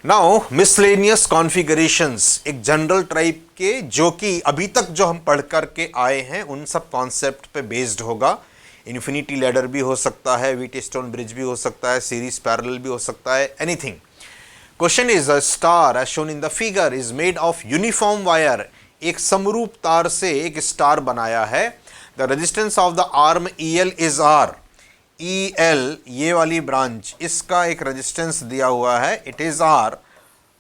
Now miscellaneous configurations, एक general type के जो कि अभी तक जो हम पढ़ कर के आए हैं उन सब कॉन्सेप्ट पे बेस्ड होगा। इन्फिनिटी लैडर भी हो सकता है, व्हीटस्टोन ब्रिज भी हो सकता है, सीरीज पैरेलल भी हो सकता है, anything. Question is a star as shown in the figure is made of uniform wire. एक समरूप तार से एक स्टार बनाया है। The resistance of the arm EL is R। EL ये वाली ब्रांच, इसका एक रेजिस्टेंस दिया हुआ है, इट इज R,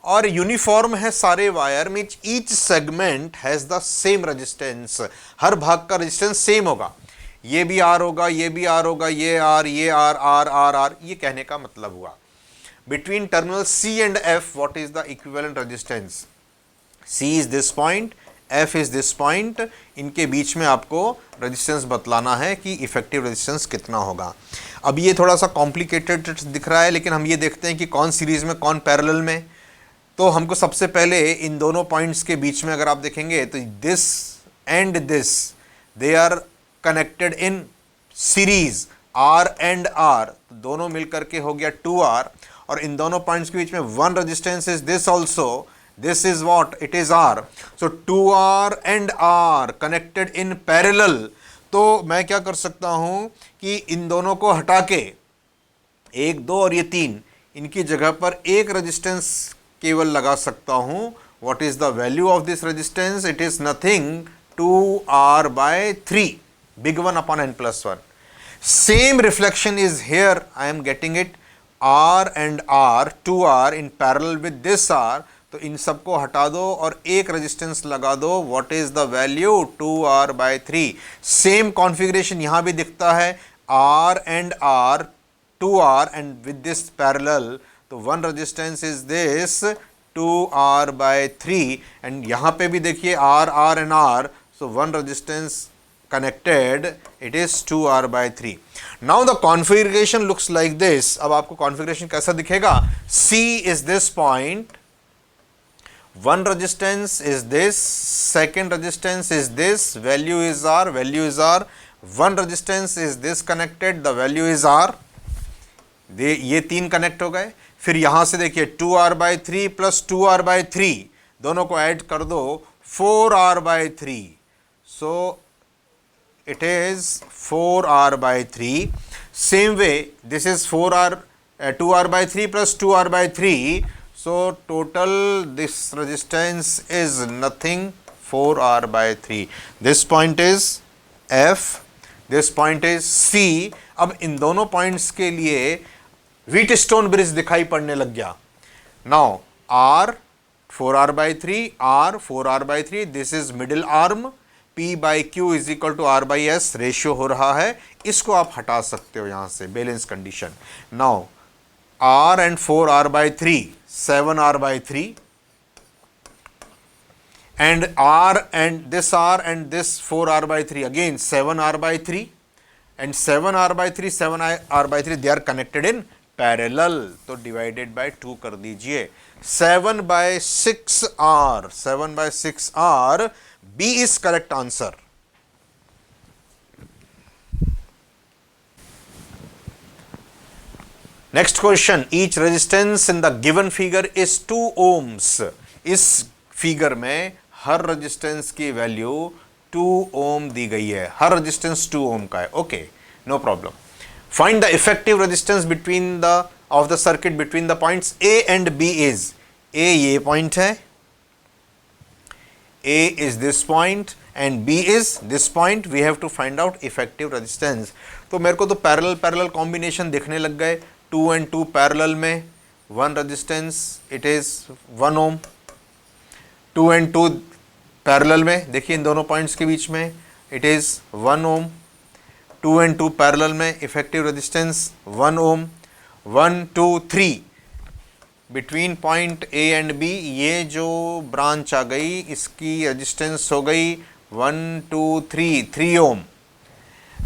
और यूनिफॉर्म है सारे वायर में। Each segment has the same resistance, हर भाग का रेजिस्टेंस सेम होगा। ये भी R होगा, ये भी R होगा, ये R, ये R, R, R, R, ये कहने का मतलब हुआ। Between terminal C and F what is the equivalent resistance? C is this point, F is this point, इनके बीच में आपको रेजिस्टेंस बतलाना है कि इफेक्टिव रेजिस्टेंस कितना होगा। अब ये थोड़ा सा कॉम्प्लिकेटेड दिख रहा है, लेकिन हम ये देखते हैं कि कौन सीरीज में कौन पैरेलल में। तो हमको सबसे पहले इन दोनों पॉइंट्स के बीच में अगर आप देखेंगे तो this end this, they are connected in series, R and R, दोनों मिलकर के हो गया 2R। और इन दोनों पॉइंट्स के बीच में one resistance is this also, this is what? It is R. So 2R and R connected in parallel। तो मैं क्या कर सकता हूं कि इन दोनों को हटा के 1, 2 और ये 3, इनकी जगह पर एक रेजिस्टेंस केवल लगा सकता हूं। What is the value of this resistance? It is nothing, 2R by 3, big one upon n plus 1। Same reflection is here, I am getting it, R and R, 2R in parallel with this R। तो इन सबको हटा दो और एक resistance लगा दो। What is the value? 2R by 3। Same configuration यहां भी दिखता है, R and R, 2R and with this parallel, तो one resistance is this 2R by 3। And यहां पे भी देखिए R, R and R, so one resistance connected, it is 2R by 3। Now the configuration looks like this। अब आपको configuration कैसा दिखेगा? C is this point, one resistance is this, second resistance is this, value is R, value is R, one resistance is this connected, the value is R। ये 3 connect हो गए। फिर यहां से देखिए 2R by 3 plus 2R by 3, दोनों को add कर दो, 4R by 3। So it is 4R by 3। same way this is 4R, 2R by 3 plus 2R by 3, so total this resistance is nothing, 4R by 3। this point is F, this point is C। अब इन दोनों points के लिए Wheatstone bridge दिखाई पड़ने लग गया। Now R 4R by 3, R 4R by 3, this is middle arm, P by Q is equal to R by S ratio हो रहा है। इसको आप हटा सकते हो यहां से, balance condition. Now R and 4R by 3, 7R by 3, and R and this 4R by 3 again 7R by 3, and 7R by 3, 7R by 3, they are connected in parallel। तो डिवाइडेड बाय 2 कर दीजिए, 7 by 6R, 7 by 6R, B is correct answer। Next question, each resistance in the given figure is 2 ohms। इस figure में हर resistance की value 2 ओम दी गई है, हर resistance 2 ohm का है। Okay, no problem. Find the effective resistance between the of the circuit between the points A and B is, A ये point है, A is this point and B is this point। we have to find out effective resistance। तो मेरे को तो parallel combination दिखने लग गए। 2 and 2 parallel में, one resistance it is 1 ohm. 2 and 2 parallel में देखिए इन दोनों पॉइंट्स के बीच में it is 1 ohm. 2 and 2 parallel में effective resistance 1 ohm. 1, 2, 3 between point A and B, ये जो ब्रांच आ गई इसकी रेजिस्टेंस हो गई 1, 2, 3, 3 ohm.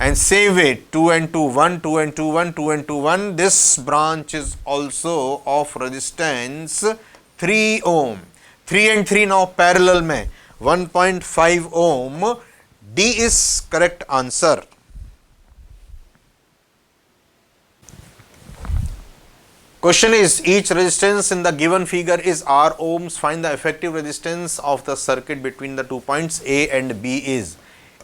And same way 2 and 2, 1, 2 and 2, 1, 2 and 2, 1, this branch is also of resistance 3 ohm. 3 and 3 now parallel में 1.5 ओम। D is correct answer। Question is, each resistance in the given figure is R ohms. Find the effective resistance of the circuit between the 2 points A and B is.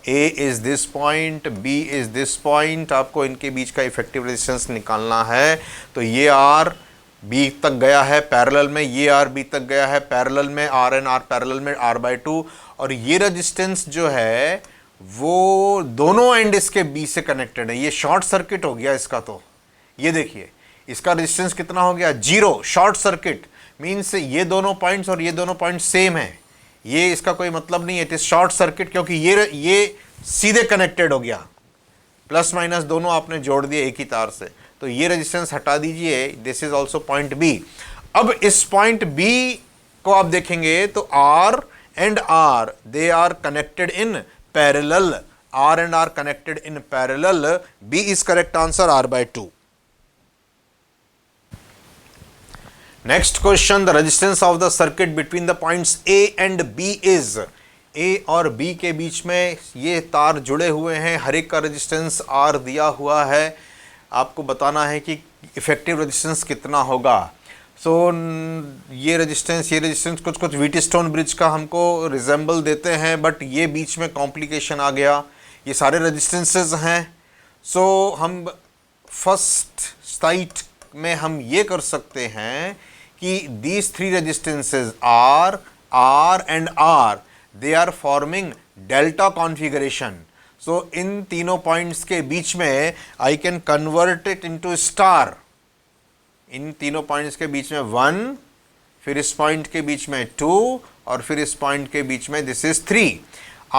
A is this point, B is this point. आपको इनके बीच का effective resistance निकालना है. तो ये R B तक गया है पैरेलल में, ये R B तक गया है पैरेलल में, R and R पैरेलल में R/2. और ये रेजिस्टेंस जो है वो दोनों एंड इसके B से कनेक्टेड है. ये शॉर्ट सर्किट हो गया इसका. तो ये देखिए इसका रेजिस्टेंस कितना हो गया, 0. शॉर्ट सर्किट मीन्स ये दोनों पॉइंट्स और ये दोनों पॉइंट्स सेम है. ये इसका कोई मतलब नहीं है, इट इज शॉर्ट सर्किट, क्योंकि ये सीधे कनेक्टेड हो गया. प्लस माइनस दोनों आपने जोड़ दिए एक ही तार से. तो ये रेजिस्टेंस हटा दीजिए. This is also point B. अब इस पॉइंट बी को आप देखेंगे तो R and R they are connected in parallel. R and R connected in parallel. B is correct answer, R/2. Next question, the resistance of the circuit between the points A and B is. A और B के बीच में ये तार जुड़े हुए हैं, हर एक का रेजिस्टेंस R दिया हुआ है. आपको बताना है कि इफेक्टिव रेजिस्टेंस कितना होगा. सो ये रेजिस्टेंस कुछ व्हीटस्टोन ब्रिज का हमको रिजेंबल देते हैं, बट ये बीच में कॉम्प्लिकेशन आ गया. ये सारे रेजिस्टेंसेस हैं. सो हम फर्स्ट साइट में हम ये कर सकते हैं कि these three resistances R and R they are forming delta configuration. So इन तीनों पॉइंट्स के बीच में I can convert it into star. इन तीनों पॉइंट्स के बीच में 1, फिर इस पॉइंट के बीच में 2 और फिर इस पॉइंट के बीच में this is 3.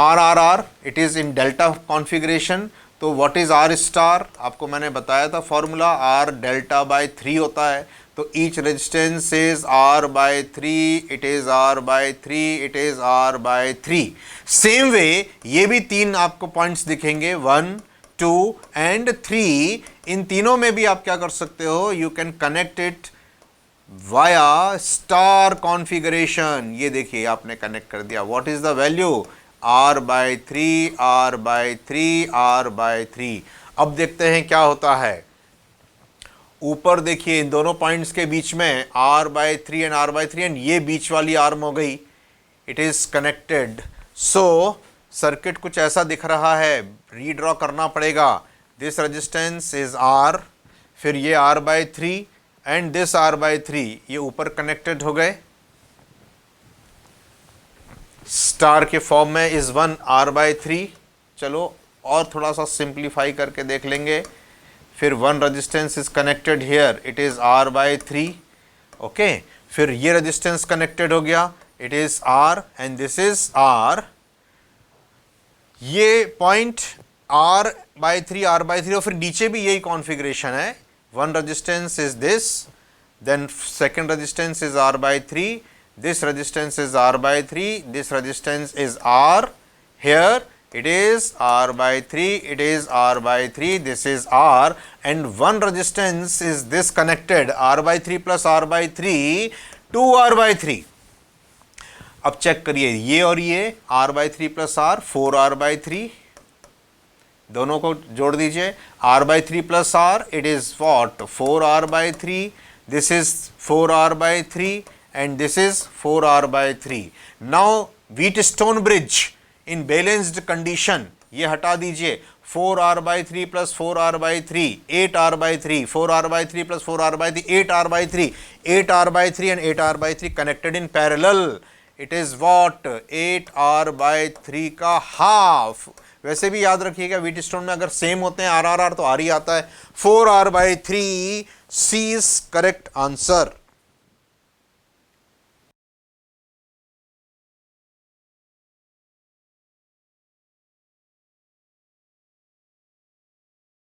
R it is in delta configuration. तो व्हाट इज R स्टार, आपको मैंने बताया था फॉर्मूला, R डेल्टा बाय 3 होता है. तो each resistance is R/3, it is R/3, it is R/3. Same way ये भी 3 आपको पॉइंट्स दिखेंगे, 1, 2 एंड 3. इन तीनों में भी आप क्या कर सकते हो, you can connect it via star configuration. ये देखिए आपने कनेक्ट कर दिया. What is the value, R/3, R/3, R/3. अब देखते हैं क्या होता है. ऊपर देखिए इन दोनों पॉइंट्स के बीच में R/3 एंड R/3 एंड ये बीच वाली आर्म हो गई, it is connected. So circuit कुछ ऐसा दिख रहा है, रीड्रॉ करना पड़ेगा. दिस रेजिस्टेंस इज R, फिर ये R/3 एंड दिस R/3, ये ऊपर कनेक्टेड हो गए. स्टार के फॉर्म में इज 1 R/3. चलो और थोड़ा सा सिंप्लीफाई करके देख लेंगे. फिर 1 resistance is connected here, it is R/3. Okay, फिर ये रेजिस्टेंस कनेक्टेड हो गया, it is R and this is R. ये पॉइंट R/3 R/3 और फिर नीचे भी यही कॉन्फ़िगरेशन है. 1 resistance is this, then second resistance is R/3. This resistance is R/3, this resistance is R. Here it is R/3, it is R/3, this is R, and one resistance is this connected, R/3 plus R/3, 2R/3. अब check करिए ये और ये, R/3 plus R, 4R/3. दोनों को जोड़ दीजिए. R/3 plus R, it is what, 4R/3. This is 4R/3. and this is 4R/3. Now Wheatstone bridge in balanced condition, ये हटा दीजिए. 4R/3 plus 4R/3, 8R/3, 4R/3 plus 4R/3, 8R/3, 8R/3 and 8R/3 connected in parallel. It is what, 8R/3 का half. वैसे भी याद रखिएगा Wheatstone में अगर सेम होते हैं R तो R ही आता है. 4R/3, C is correct answer.